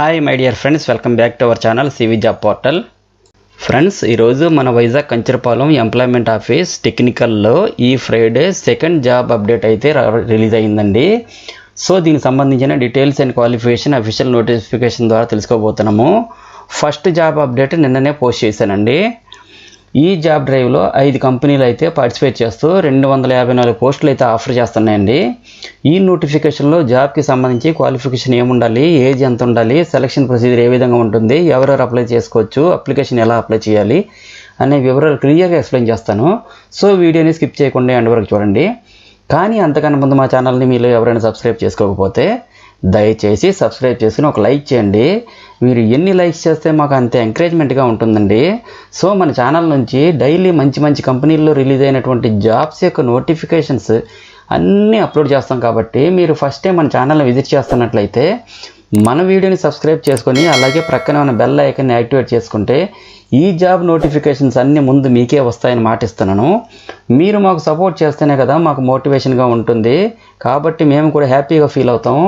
Hi my dear friends, welcome back to our channel CV job portal. Friends, ఈరోజు మన Vizag Kancharapalem employment office టెక్నికల్లో ఈ Friday second job update అయితే release అయ్యిందండి. So దీనికి సంబంధించిన details and qualification official notification ద్వారా తెలుసుకోబోతున్నాము. ఫస్ట్ జాబ్ అప్డేట్ నిన్ననే పోస్ట్ చేశానండి. ఈ జాబ్ డ్రైవ్లో 5 కంపెనీలు అయితే పార్టిసిపేట్ చేస్తూ 254 పోస్టులు అయితే ఆఫర్ చేస్తున్నాయండి. ఈ నోటిఫికేషన్లో జాబ్కి సంబంధించి క్వాలిఫికేషన్ ఏముండాలి, ఏజ్ ఎంత ఉండాలి, సెలక్షన్ ప్రొసీజర్ ఏ విధంగా ఉంటుంది, ఎవరెవరు అప్లై చేసుకోవచ్చు, అప్లికేషన్ ఎలా అప్లై చేయాలి అనే వివరాలు క్లియర్గా ఎక్స్ప్లెయిన్ చేస్తాను. సో వీడియోని స్కిప్ చేయకుండా ఎండ్ వరకు చూడండి. కానీ అంతకన్నా ముందు మా ఛానల్ని మీరు ఎవరైనా సబ్స్క్రైబ్ చేసుకోకపోతే దయచేసి సబ్స్క్రైబ్ చేసుకుని ఒక లైక్ చేయండి. మీరు ఎన్ని లైక్స్ చేస్తే మాకు అంతే ఎంకరేజ్మెంట్గా ఉంటుందండి. సో మన ఛానల్ నుంచి డైలీ మంచి కంపెనీల్లో రిలీజ్ అయినటువంటి జాబ్స్ యొక్క నోటిఫికేషన్స్ అన్నీ అప్లోడ్ చేస్తాం. కాబట్టి మీరు ఫస్ట్ టైం మన ఛానల్ని విజిట్ చేస్తున్నట్లయితే మన వీడియోని సబ్స్క్రైబ్ చేసుకొని అలాగే ప్రక్కన ఉన్న బెల్ ఐకాన్ని యాక్టివేట్ చేసుకుంటే ఈ జాబ్ నోటిఫికేషన్స్ అన్నీ ముందు మీకే వస్తాయని మాటిస్తున్నాను. మీరు మాకు సపోర్ట్ చేస్తేనే కదా మాకు మోటివేషన్గా ఉంటుంది. కాబట్టి మేము కూడా హ్యాపీగా ఫీల్ అవుతాము.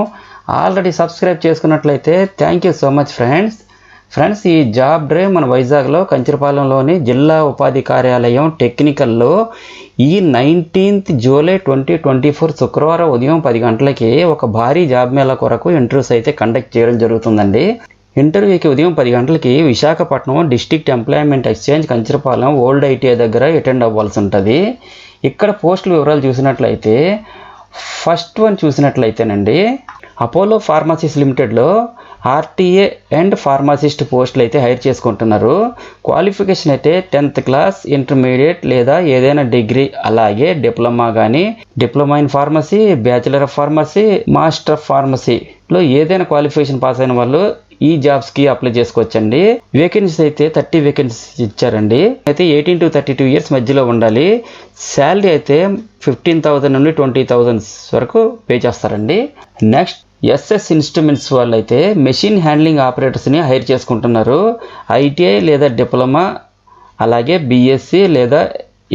ఆల్రెడీ సబ్స్క్రైబ్ చేసుకున్నట్లయితే thank you so much friends. ఈ జాబ్ డ్రైవ్ మన వైజాగ్లో కంచరపాలెంలోని జిల్లా ఉపాధి కార్యాలయం టెక్నికల్లో ఈ 19th జూలై 2024 శుక్రవారం ఉదయం 10 గంటలకి ఒక భారీ జాబ్ మేళా కొరకు ఇంటర్వ్యూస్ అయితే కండక్ట్ చేయడం జరుగుతుందండి. ఇంటర్వ్యూకి ఉదయం 10 గంటలకి Visakhapatnam district employment exchange Kancharapalem old ITI దగ్గర అటెండ్ అవ్వాల్సి ఉంటుంది. ఇక్కడ పోస్టుల వివరాలు చూసినట్లయితే ఫస్ట్ వన్ చూసినట్లయితేనండి, అపోలో ఫార్మసీస్ లిమిటెడ్లో ఆర్టీఏ అండ్ ఫార్మసిస్ట్ పోస్టులు అయితే హైర్ చేసుకుంటున్నారు. క్వాలిఫికేషన్ అయితే 10th క్లాస్, ఇంటర్మీడియట్ లేదా ఏదైనా డిగ్రీ, అలాగే డిప్లొమా కానీ diploma in pharmacy, bachelor of pharmacy, master of ఫార్మసీలో ఏదైనా క్వాలిఫికేషన్ పాస్ అయిన వాళ్ళు ఈ జాబ్స్కి అప్లై చేసుకోవచ్చండి. వేకెన్సీస్ అయితే 30 వేకెన్సీస్ ఇచ్చారండి. అయితే 18 to 32 ఇయర్స్ మధ్యలో ఉండాలి. శాలరీ అయితే 15,000 నుండి 20,000 వరకు పే చేస్తారండి. నెక్స్ట్ ఎస్ఎస్ ఇన్స్ట్రుమెంట్స్ వాళ్ళు అయితే మెషిన్ హ్యాండ్లింగ్ ఆపరేటర్స్ని హైర్ చేసుకుంటున్నారు. ఐటీఐ లేదా డిప్లొమా, అలాగే బీఎస్సీ లేదా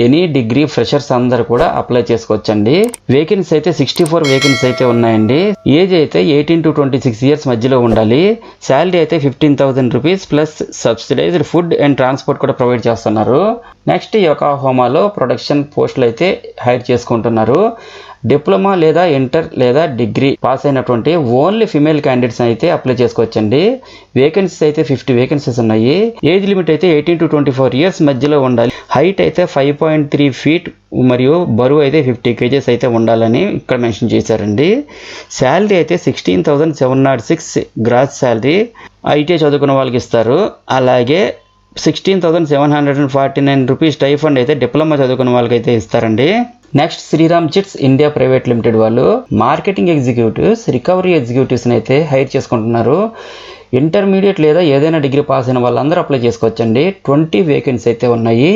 ఎనీ డిగ్రీ ఫ్రెషర్స్ అందరు కూడా అప్లై చేసుకోవచ్చండి. వేకెన్సీ అయితే 64 వేకెన్సీ అయితే ఉన్నాయండి. ఏజ్ అయితే 18 to 26 ఇయర్స్ మధ్యలో ఉండాలి. శాలరీ అయితే 15,000 rupees plus subsidised food and transport కూడా ప్రొవైడ్ చేస్తున్నారు. నెక్స్ట్ యోకాహోమాలో ప్రొడక్షన్ పోస్టులు అయితే హైర్ చేసుకుంటున్నారు. డిప్లొమా లేదా ఇంటర్ లేదా డిగ్రీ పాస్ అయినటువంటి ఓన్లీ ఫిమేల్ క్యాండిడేట్స్ అయితే అప్లై చేసుకోవచ్చండి. వేకెన్సీస్ అయితే 50 వేకెన్సీస్ ఉన్నాయి. ఏజ్ లిమిట్ అయితే 18 to 24 ఇయర్స్ మధ్యలో ఉండాలి. హైట్ అయితే 5.3 feet మరియు బరువు అయితే 50 kgs అయితే ఉండాలని ఇక్కడ మెన్షన్ చేశారండి. శాలరీ అయితే 16,706 గ్రాస్ శాలరీ ఐటీఐ చదువుకున్న వాళ్ళకి ఇస్తారు. అలాగే 16,749 రూపీస్ స్టైఫండ్ అయితే డిప్లొమా చదువుకున్న వాళ్ళకి అయితే ఇస్తారండి. Next Shriram chits India private limited వాళ్ళు మార్కెటింగ్ ఎగ్జిక్యూటివ్స్, రికవరీ ఎగ్జిక్యూటివ్స్ని అయితే హైర్ చేసుకుంటున్నారు. ఇంటర్మీడియట్ లేదా ఏదైనా డిగ్రీ పాస్ అయిన వాళ్ళందరూ అప్లై చేసుకోవచ్చండి. 20 వేకెన్సీ అయితే ఉన్నాయి.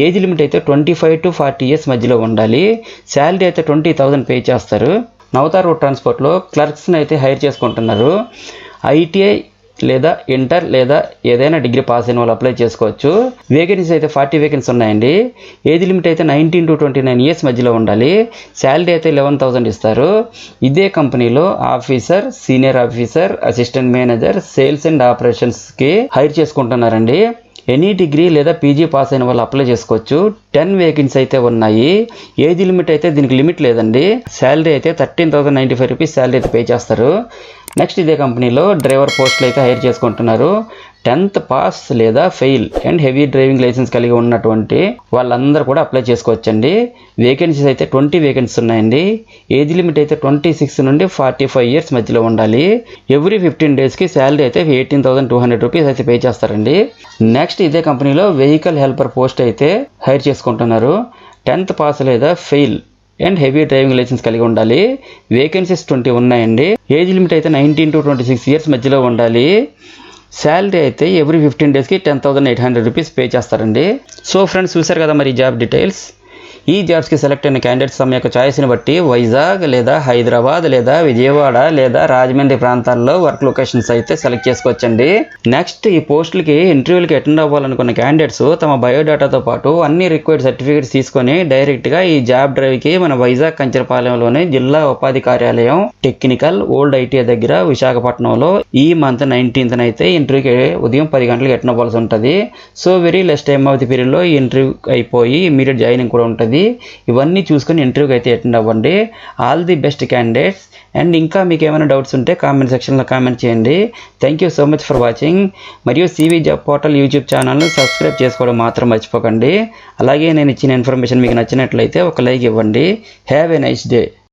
ఏజ్ లిమిట్ అయితే 25 to 40 ఇయర్స్ మధ్యలో ఉండాలి. శాలరీ అయితే 20,000 పే చేస్తారు. నవతార్ రోడ్ ట్రాన్స్పోర్ట్లో క్లర్క్స్ని అయితే హైర్ చేసుకుంటున్నారు. ఐటీఐ లేదా ఇంటర్ లేదా ఏదైనా డిగ్రీ పాస్ అయిన వాళ్ళు అప్లై చేసుకోవచ్చు. వేకెన్సీ అయితే 40 వేకెన్సీ ఉన్నాయండి. ఏజ్ లిమిట్ అయితే 19 to 29 ఇయర్స్ మధ్యలో ఉండాలి. శాలరీ అయితే 11,000 ఇస్తారు. ఇదే కంపెనీలో officer, senior officer, assistant manager, sales and ఆపరేషన్స్కి హైర్ చేసుకుంటున్నారండి. ఎనీ డిగ్రీ లేదా పీజీ పాస్ అయిన వాళ్ళు అప్లై చేసుకోవచ్చు. 10 వేకెన్సీ అయితే ఉన్నాయి. ఏజ్ లిమిట్ అయితే దీనికి లిమిట్ లేదండి. శాలరీ అయితే 13,095 రూపీస్ శాలరీ అయితే పే చేస్తారు. నెక్స్ట్ ఇదే కంపెనీలో డ్రైవర్ పోస్టులు అయితే హైర్ చేసుకుంటున్నారు. 10th పాస్ లేదా fail and heavy driving licence కలిగి ఉన్నటువంటి వాళ్ళందరూ కూడా అప్లై చేసుకోవచ్చండి. వేకెన్సీస్ అయితే 20 వేకెన్సీస్ ఉన్నాయండి. ఏజ్ లిమిట్ అయితే 26 నుండి 45 ఇయర్స్ మధ్యలో ఉండాలి. ఎవ్రీ 15 డేస్కి శాలరీ అయితే 18,200 రూపీస్ అయితే పే చేస్తారండి. నెక్స్ట్ ఇదే కంపెనీలో వెహికల్ హెల్పర్ పోస్ట్ అయితే హైర్ చేసుకుంటున్నారు. 10th పాస్ లేదా fail and heavy driving licence కలిగి ఉండాలి. వేకెన్సీస్ 20 ఉన్నాయండి. ఏజ్ లిమిట్ అయితే 19 to 26 ఇయర్స్ మధ్యలో ఉండాలి. శాలరీ అయితే ఎవ్రీ 15 డేస్కి 10,800 రూపీస్ పే చేస్తారండి. సో ఫ్రెండ్స్, చూసారు కదా మరి జాబ్ డీటెయిల్స్. ఈ జాబ్స్కి సెలెక్ట్ అయిన క్యాండిడేట్స్ తమ యొక్క చాయిస్ని బట్టి వైజాగ్ లేదా హైదరాబాద్ లేదా విజయవాడ లేదా రాజమండ్రి ప్రాంతాల్లో వర్క్ లొకేషన్స్ అయితే సెలెక్ట్ చేసుకోవచ్చండి. నెక్స్ట్ ఈ పోస్టులకి ఇంటర్వ్యూలకి అటెండ్ అవ్వాలనుకున్న క్యాండిడేట్స్ తమ బయోడాటాతో పాటు అన్ని రిక్వైర్డ్ సర్టిఫికేట్స్ తీసుకొని డైరెక్ట్గా ఈ జాబ్ డ్రైవ్కి మన వైజాగ్ కంచరపాలెంలోని జిల్లా ఉపాధి కార్యాలయం టెక్నికల్ ఓల్డ్ ఐటీ దగ్గర విశాఖపట్నంలో ఈ మంత్ 19th అయితే ఇంటర్వ్యూకి ఉదయం 10 గంటలకు అటెండ్ అవ్వాల్సి ఉంటుంది. So very less time of the పీరియడ్లో ఈ ఇంటర్వ్యూ అయిపోయి ఇమీడియట్ జాయినింగ్ కూడా ఉంటుంది. ఇవన్నీ చూసుకొని ఇంటర్వ్యూకి అయితే అటెండ్ అవ్వండి. All the best candidates. And ఇంకా మీకు ఏమైనా డౌట్స్ ఉంటే కామెంట్ సెక్షన్లో కామెంట్ చేయండి. Thank you so much for watching. మరియు CV జాబ్ పోర్టల్ యూట్యూబ్ ఛానల్ను సబ్స్క్రైబ్ చేసుకోవడం మాత్రం మర్చిపోకండి. అలాగే నేను ఇచ్చిన ఇన్ఫర్మేషన్ మీకు నచ్చినట్లయితే ఒక లైక్ ఇవ్వండి. Have a nice day.